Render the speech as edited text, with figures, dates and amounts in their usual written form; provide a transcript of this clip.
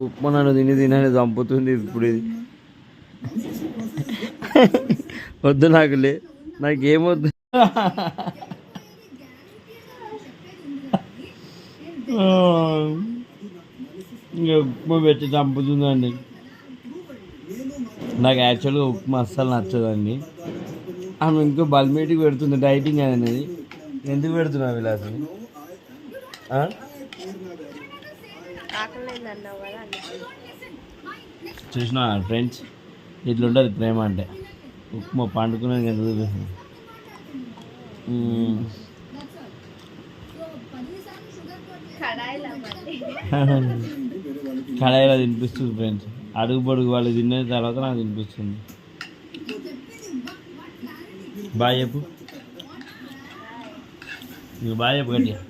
ఉప్మా నన్ను తిని చంపుతుంది ఇప్పుడు ఇది. వద్దు నాకులే, నాకేమొద్దు. ఇంకా ఉప్మా పెట్టి చంపుతుందండి. నాకు యాక్చువల్గా ఉప్మా అస్సలు నచ్చదండి. ఆమె ఇంకో బల్మేటికి పెడుతుంది డైటింగ్ అనేది. ఎందుకు పెడుతున్నా విలాసం? చూసిన ఫ్రెండ్స్, ఇట్లుంటుంది ప్రేమ అంటే. ఉప్మా పండుకునేది ఎంత చూపిస్తుంది. కడాయిలో తినిపిస్తుంది ఫ్రెండ్స్. అడుగు పొడుగు వాళ్ళు తిన్న తర్వాత నాకు తినిపిస్తుంది. బాయ్ చెప్పు, బాయ్ చెప్పు గట్టిగా.